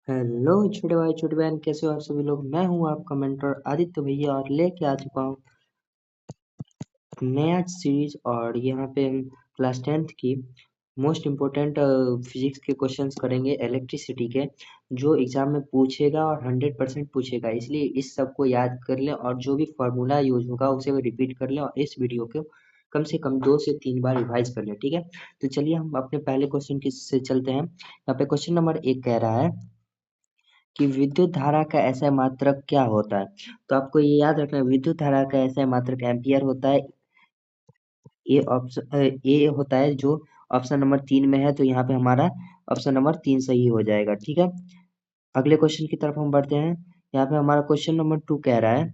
Hello छोटे भाई छोटे बहन, कैसे हो आप सभी लोग। मैं हूं आपका मेंटर आदित्य भैया और लेके आ चुका हूं नया सीरीज। और यहाँ पे हम क्लास 10th की मोस्ट इम्पोर्टेंट फिजिक्स के क्वेश्चंस करेंगे, इलेक्ट्रिसिटी के, जो एग्जाम में पूछेगा और 100% पूछेगा। इसलिए इस सब को याद कर लें और जो भी फार्मूला यूज होगा उसे रिपीट कर लें और इस वीडियो को कम से कम 2 से 3 बार रिवाइज कर लें, ठीक है। तो चलिए हम अपने पहले क्वेश्चन की से चलते हैं। यहाँ पे क्वेश्चन नंबर 1 कह रहा है कि विद्युत धारा का ऐसा मात्रक क्या होता है। तो आपको ये याद रखना है, विद्युत धारा का ऐसा मात्रक एम्पियर होता है। ए होता है जो ऑप्शन नंबर 3 में है, तो यहाँ पे हमारा ऑप्शन नंबर 3 सही हो जाएगा, ठीक है। अगले क्वेश्चन की तरफ हम बढ़ते हैं। यहाँ पे हमारा क्वेश्चन नंबर 2 कह रहा है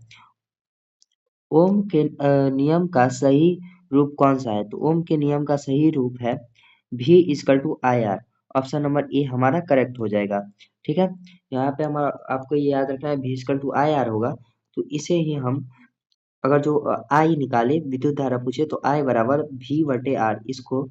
ओम के नियम का सही रूप कौन सा है। तो ओम के नियम का सही रूप है V equal to I R. Option number A हमारा करेक्ट हो जाएगा, ठीक है। यहाँ पे हमारा आपको ये याद रखना है V equal to I R होगा। तो इसे ही हम अगर जो आई निकाले, विद्युत धारा पूछे, तो आई बराबर V बटे आर, इसको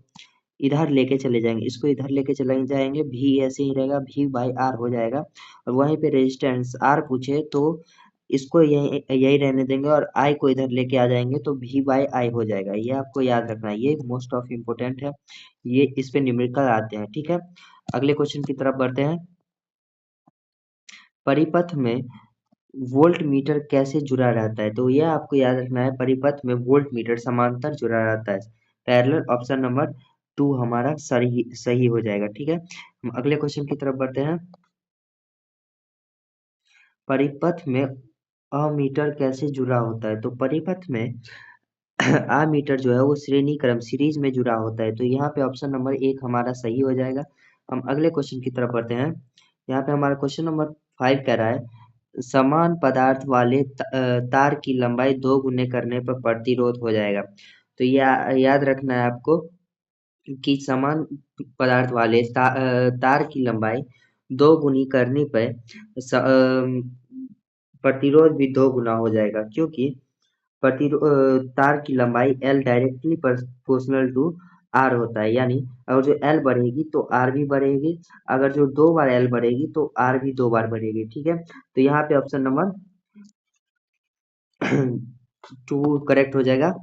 इधर लेके चले जाएंगे, इसको इधर लेके चले जाएंगे, V ऐसे ही रहेगा, V बाई आर हो जाएगा। और वहीं पे रेजिस्टेंस R पूछे तो इसको यही यही रहने देंगे और I को इधर लेके आ जाएंगे, तो V बाई आई हो जाएगा। ये आपको याद रखना है, ये मोस्ट ऑफ इम्पोर्टेंट है, ये इस पे न्यूमेरिकल आते हैं, ठीक है। अगले क्वेश्चन की तरफ बढ़ते हैं। परिपथ में वोल्ट मीटर कैसे जुड़ा रहता है। तो यह आपको याद रखना है, परिपथ में वोल्ट मीटर समांतर जुड़ा रहता है। पैरेलल, ऑप्शन नंबर 2 हमारा सही सही हो जाएगा, ठीक है। हम अगले क्वेश्चन की तरफ बढ़ते हैं। परिपथ में अमीटर कैसे जुड़ा होता है। तो परिपथ में अमीटर जो है वो श्रेणी क्रम सीरीज में जुड़ा होता है। तो यहाँ पे ऑप्शन नंबर 1 हमारा सही हो जाएगा। हम अगले क्वेश्चन की तरफ बढ़ते हैं। यहाँ पे हमारा क्वेश्चन नंबर 5 कह रहा है समान पदार्थ वाले तार की लंबाई 2 गुने करने पर प्रतिरोध हो जाएगा। तो याद रखना है आपको कि समान पदार्थ वाले तार की लंबाई 2 गुनी करने पर प्रतिरोध भी 2 गुना हो जाएगा, क्योंकि तार की लंबाई L directly proportional to R होता है। यानी अगर जो L बढ़ेगी तो R भी बढ़ेगी, अगर जो 2 बार L बढ़ेगी तो R भी 2 बार बढ़ेगी, ठीक है। तो यहाँ पे ऑप्शन नंबर 2 करेक्ट हो जाएगा।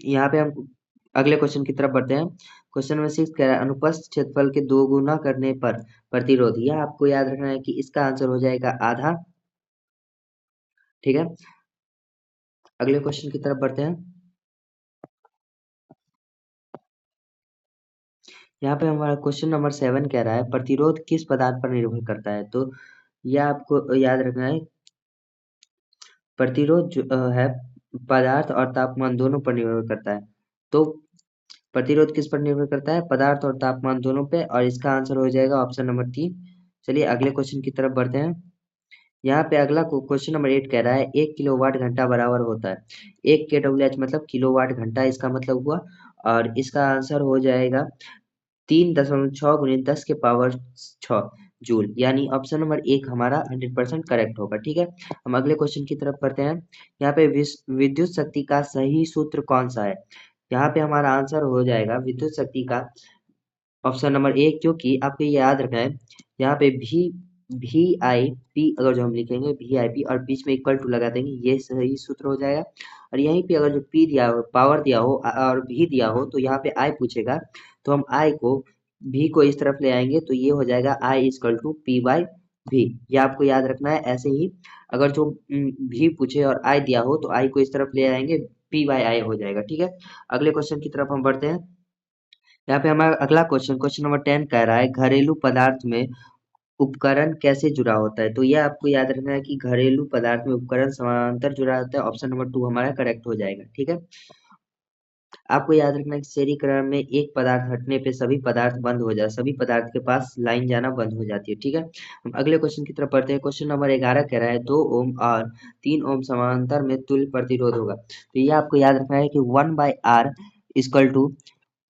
यहाँ पे हम अगले क्वेश्चन की तरफ बढ़ते हैं। क्वेश्चन नंबर 6 कह रहा है अनुप्रस्थ क्षेत्रफल के 2 गुना करने पर प्रतिरोध। यह आपको याद रखना है कि इसका आंसर हो जाएगा आधा, ठीक है। अगले क्वेश्चन की तरफ बढ़ते हैं। यहाँ पे हमारा क्वेश्चन नंबर 7 कह रहा है प्रतिरोध किस पदार्थ पर निर्भर करता है। तो यह आपको याद रखना है, प्रतिरोध जो है पदार्थ और तापमान दोनों पर निर्भर करता है। तो प्रतिरोध किस पर निर्भर करता है, पदार्थ और तापमान दोनों पे, और इसका आंसर हो जाएगा ऑप्शन नंबर 3। चलिए अगले क्वेश्चन की तरफ बढ़ते हैं। यहाँ पे अगला क्वेश्चन नंबर 8 कह रहा है 1 किलोवाट घंटा बराबर होता है 1 kWh, मतलब किलोवाट घंटा इसका मतलब हुआ। और इसका आंसर हो जाएगा 3.6 गुने 10 के पावर 6 जूल। यानी ऑप्शन नंबर 1 हमारा 100% करेक्ट होगा, ठीक है। हम अगले क्वेश्चन की तरफ बढ़ते हैं। यहाँ पे विद्युत शक्ति का सही सूत्र कौन सा है। यहाँ पे हमारा आंसर हो जाएगा विद्युत शक्ति का ऑप्शन नंबर 1, क्योंकि आपको ये याद रखना है यहाँ पे वी आई पी, अगर जो हम लिखेंगे वी आई पी और बीच में इक्वल टू लगा देंगे, ये सही सूत्र हो जाएगा। और यहीं पे अगर जो पी दिया हो, पावर दिया हो और भी दिया हो, तो यहाँ पे आई पूछेगा, तो हम आई को भी को इस तरफ ले आएंगे, तो ये हो जाएगा I equal to P by भी। ये आपको याद रखना है। ऐसे ही अगर जो भी पूछे और आई दिया हो, तो आई को इस तरफ ले आएंगे, पी बाई आई हो जाएगा, ठीक है। अगले क्वेश्चन की तरफ हम बढ़ते हैं। यहाँ पे हमारा अगला क्वेश्चन क्वेश्चन नंबर 10 कह रहा है घरेलू पदार्थ में उपकरण कैसे जुड़ा होता है। तो यह आपको याद रखना है कि घरेलू पदार्थ में उपकरण समानांतर जुड़ा होता है। ऑप्शन नंबर 2 हमारा करेक्ट हो जाएगा, ठीक है। आपको याद रखना है कि श्रेणीकरण में एक पदार्थ हटने पे सभी पदार्थ बंद हो जाए, सभी पदार्थ के पास लाइन जाना बंद हो जाती है, ठीक है। हम अगले क्वेश्चन की तरफ बढ़ते हैं। क्वेश्चन नंबर 11 कह रहा है 2 ओम और 3 ओम समांतर में तुल्य प्रतिरोध होगा। तो ये आपको याद रखना है कि 1/R equal to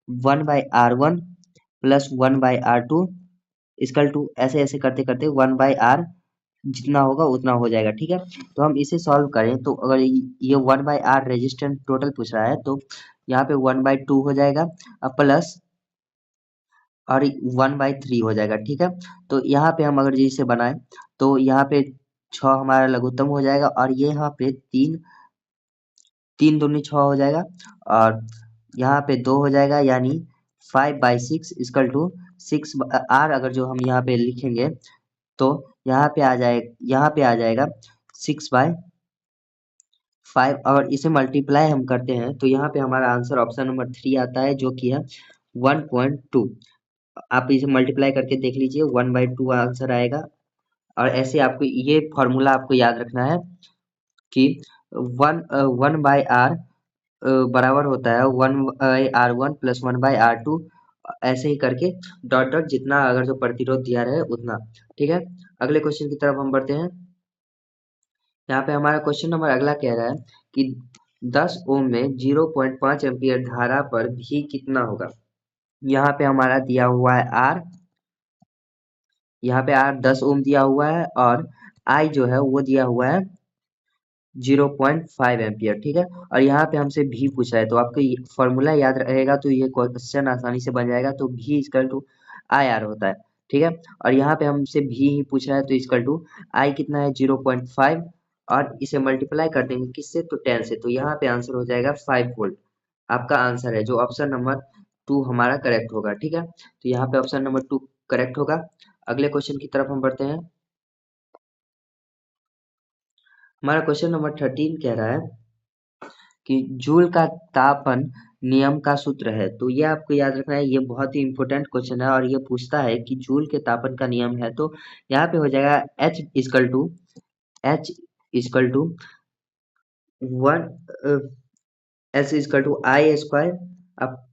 1/R1 plus 1/R2 equal to, ऐसे ऐसे करते करते 1/R जितना होगा उतना हो जाएगा, ठीक है। तो हम इसे सॉल्व करें, तो अगर ये 1/R रेजिस्टेंस टोटल पूछ रहा है, तो यहाँ पे 1/2 हो जाएगा, अब प्लस और 1/3 हो जाएगा, ठीक है। तो यहाँ पे हम अगर इसे बनाए तो यहाँ पे 6 हमारा लघुत्तम हो जाएगा और ये यहाँ पे 3 3 दूनी 6 हो जाएगा और यहाँ पे 2 हो जाएगा, यानी 5/6 इक्वल टू 6 आर अगर जो हम यहाँ पे लिखेंगे तो यहाँ पे आ जाएगा 6/5 और इसे मल्टीप्लाई हम करते हैं तो यहाँ पे हमारा आंसर ऑप्शन नंबर 3 आता है, जो कि है 1.2। आप इसे मल्टीप्लाई करके देख लीजिए, 1/2 आंसर आएगा। और ऐसे आपको ये फॉर्मूला आपको याद रखना है कि 1/r बराबर होता है 1/r1 प्लस 1/r2, ऐसे ही करके डॉट डॉट जितना अगर जो प्रतिरोध दिया रहे उतना, ठीक है। अगले क्वेश्चन की तरफ हम बढ़ते हैं। यहाँ पे हमारा क्वेश्चन नंबर अगला कह रहा है कि 10 ओम में 0.5 एम्पियर धारा पर भी कितना होगा। यहाँ पे हमारा दिया हुआ है आर, यहाँ पे आर 10 ओम दिया हुआ है और आई जो है वो दिया हुआ है 0.5 एम्पियर, ठीक है। और यहाँ पे हमसे भी पूछा है तो आपको फॉर्मूला याद रहेगा तो ये क्वेश्चन आसानी से बन जाएगा। तो भी इक्वल टू आई आर होता है, ठीक है। और यहाँ पे हमसे भी ही पूछा है तो इक्वल टू आई कितना है 0.5 और इसे मल्टीप्लाई कर देंगे किससे तो 10 से, तो यहाँ पे आंसर हो जाएगा 5 वोल्ट। आपका आंसर है जो ऑप्शन नंबर 2 हमारा करेक्ट होगा, ठीक है। तो यहाँ पे ऑप्शन नंबर 2 करेक्ट होगा। अगले क्वेश्चन की तरफ हम बढ़ते हैं। हमारा क्वेश्चन नंबर 13 कह रहा है कि जूल का तापन नियम का सूत्र है। तो ये आपको याद रखना है, ये बहुत ही इंपॉर्टेंट क्वेश्चन है और ये पूछता है कि जूल के तापन का नियम है। तो यहाँ पे हो जाएगा H equal to 1 S I square अब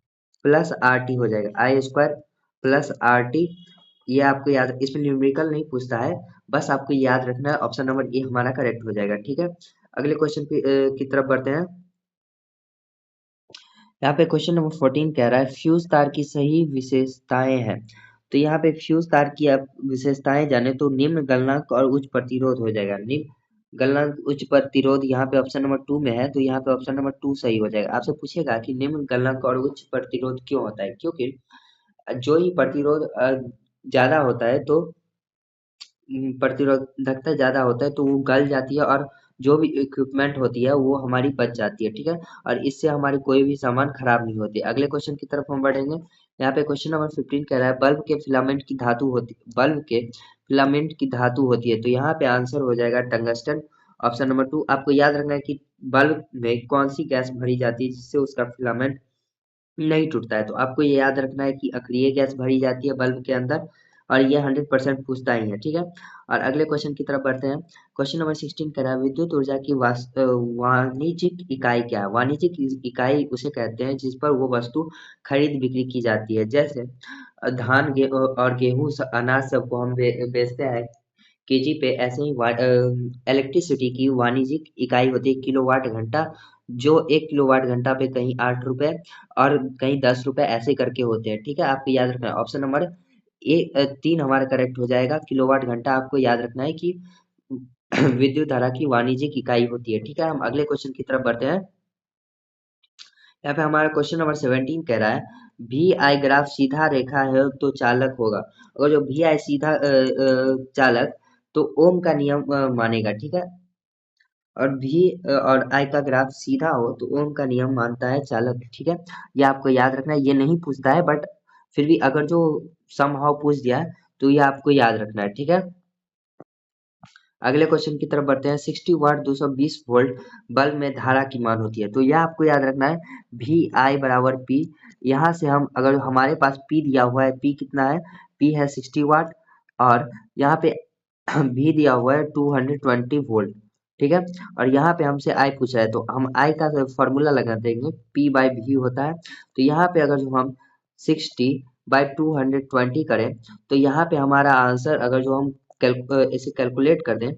प्लस आर टी हो जाएगा, I square plus R T. ये आपको याद, इसमें न्यूमेरिकल नहीं पूछता है, बस आपको याद रखना है। ऑप्शन नंबर ए हमारा करेक्ट हो जाएगा, ठीक है। अगले क्वेश्चन की तरफ बढ़ते हैं। यहाँ पे क्वेश्चन नंबर 14 कह रहा है फ्यूज तार की सही विशेषताएं हैं। तो यहाँ पे फ्यूज तार की आप विशेषताएं जाने तो निम्न गलनांक और उच्च प्रतिरोध हो जाएगा। निम्न गलनांक उच्च प्रतिरोध यहाँ पे ऑप्शन नंबर 2 में है तो यहाँ पे ऑप्शन नंबर 2 सही हो जाएगा। आपसे पूछेगा कि निम्न गलनांक और उच्च प्रतिरोध क्यों होता है, क्योंकि जो ही प्रतिरोध ज्यादा होता है तो प्रतिरोधकता ज्यादा होता है तो वो गल जाती है और जो भी इक्विपमेंट होती है वो हमारी बच जाती है, ठीक है। और इससे हमारी कोई भी सामान खराब नहीं होती। अगले क्वेश्चन की तरफ हम बढ़ेंगे। यहाँ पे क्वेश्चन नंबर 15 कह रहा है बल्ब के फिलामेंट की धातु होती है। तो यहाँ पे आंसर हो जाएगा टंगस्टन, ऑप्शन नंबर 2। आपको याद रखना है कि बल्ब में कौन सी गैस भरी जाती है जिससे उसका फिलामेंट नहीं टूटता है। तो आपको ये याद रखना है कि अक्रिय गैस भरी जाती है बल्ब के अंदर और ये 100% पूछता ही है, ठीक है। और अगले क्वेश्चन की तरफ बढ़ते हैं। क्वेश्चन नंबर 16 कह रहा है विद्युत ऊर्जा की वाणिज्यिक इकाई क्या है। वाणिज्यिक इकाई उसे कहते हैं जिस पर वो वस्तु खरीद बिक्री की जाती है। जैसे धान और गेहूं अनाज सबको हम बेचते हैं केजी पे, ऐसे ही इलेक्ट्रिसिटी की वाणिज्यिक इकाई होती है किलोवाट घंटा, जो 1 किलोवाट घंटा पे कहीं 8 रुपए और कहीं 10 रुपए ऐसे करके होते हैं, ठीक है। आपको याद रखना है ऑप्शन नंबर 3 हमारा करेक्ट हो जाएगा। किलोवाट घंटा आपको याद रखना है कि विद्युत धारा की वाणिज्यिक इकाई होती है, ठीक है। हम अगले क्वेश्चन की तरफ बढ़ते हैं। यहाँ पे हमारा क्वेश्चन नंबर 17 कह रहा है भी आई ग्राफ सीधा रेखा है तो चालक होगा। अगर जो भी आई सीधा चालक तो ओम का नियम मानेगा, ठीक है। और भी और आई का ग्राफ सीधा हो तो ओम का नियम मानता है चालक, ठीक है। ये आपको याद रखना है, ये नहीं पूछता है बट फिर भी अगर जो समहाउ पूछ दिया है तो ये आपको याद रखना है, ठीक है। अगले क्वेश्चन की तरफ बढ़ते हैं। 60 वाट 220 वोल्ट बल्ब में धारा की मान होती है। तो यह आपको याद रखना है भी आई बराबर पी। यहाँ से हम अगर हमारे पास पी दिया हुआ है, पी कितना है, पी है 60 वाट और यहाँ पे भी दिया हुआ है 220 वोल्ट, ठीक है। और यहाँ पे हमसे आई पूछा है तो हम आई का फॉर्मूला लगा देंगे, पी बाई भी होता है। तो यहाँ पे अगर जो हम 60/220 करें तो यहाँ पे हमारा आंसर अगर जो हम इसे कैलकुलेट कर दें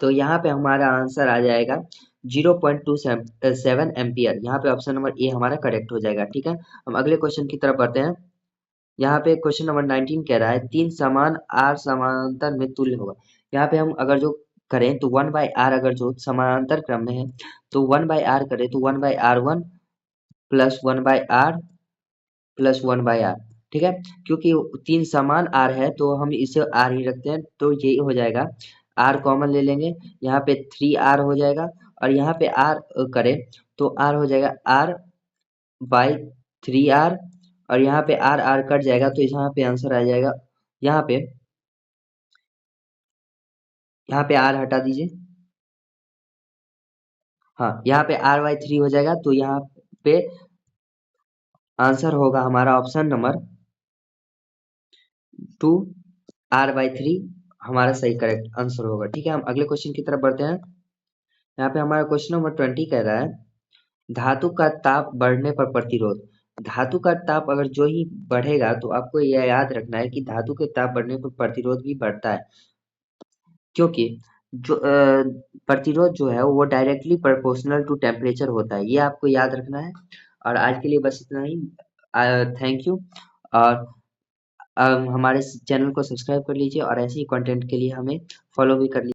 तो यहाँ पे हमारा आंसर आ जाएगा 0.27 एम्पियर। यहाँ पे ऑप्शन नंबर ए हमारा करेक्ट हो जाएगा, ठीक है। हम अगले क्वेश्चन की तरफ बढ़ते हैं। यहाँ पे क्वेश्चन नंबर 19 कह रहा है 3 समान आर समानांतर में तुल्य होगा। यहाँ पे हम अगर जो करें तो 1/r अगर जो समानांतर क्रम में है तो 1/r करें तो 1/r1 plus 1/r plus 1/r, ठीक है, क्योंकि 3 समान आर है तो हम इसे आर ही रखते हैं, तो ये हो जाएगा आर कॉमन ले लेंगे, यहाँ पे 3r हो जाएगा और यहाँ पे आर करें तो आर हो जाएगा आर बाई 3r और यहाँ पे आर आर कट जाएगा तो यहाँ पे आंसर आ जाएगा, यहाँ पे आर हटा दीजिए, हाँ यहाँ पे r/3 हो जाएगा तो यहाँ पे आंसर होगा हमारा ऑप्शन नंबर 2 r/3 हमारा सही करेक्ट आंसर होगा। ठीक है, हम अगले क्वेश्चन की तरफ बढ़ते हैं। यहाँ पे हमारा क्वेश्चन नंबर 20 कह रहा है धातु का ताप बढ़ने पर प्रतिरोध। धातु का ताप अगर जो ही बढ़ेगा तो आपको यह याद रखना है कि धातु के ताप बढ़ने पर प्रतिरोध भी बढ़ता है, क्योंकि जो प्रतिरोध जो है वो डायरेक्टली प्रोपोर्शनल टू टेम्परेचर होता है, ये आपको याद रखना है। और आज के लिए बस इतना ही। Thank you. और हमारे चैनल को सब्सक्राइब कर लीजिए और ऐसे ही कंटेंट के लिए हमें फॉलो भी कर लीजिए।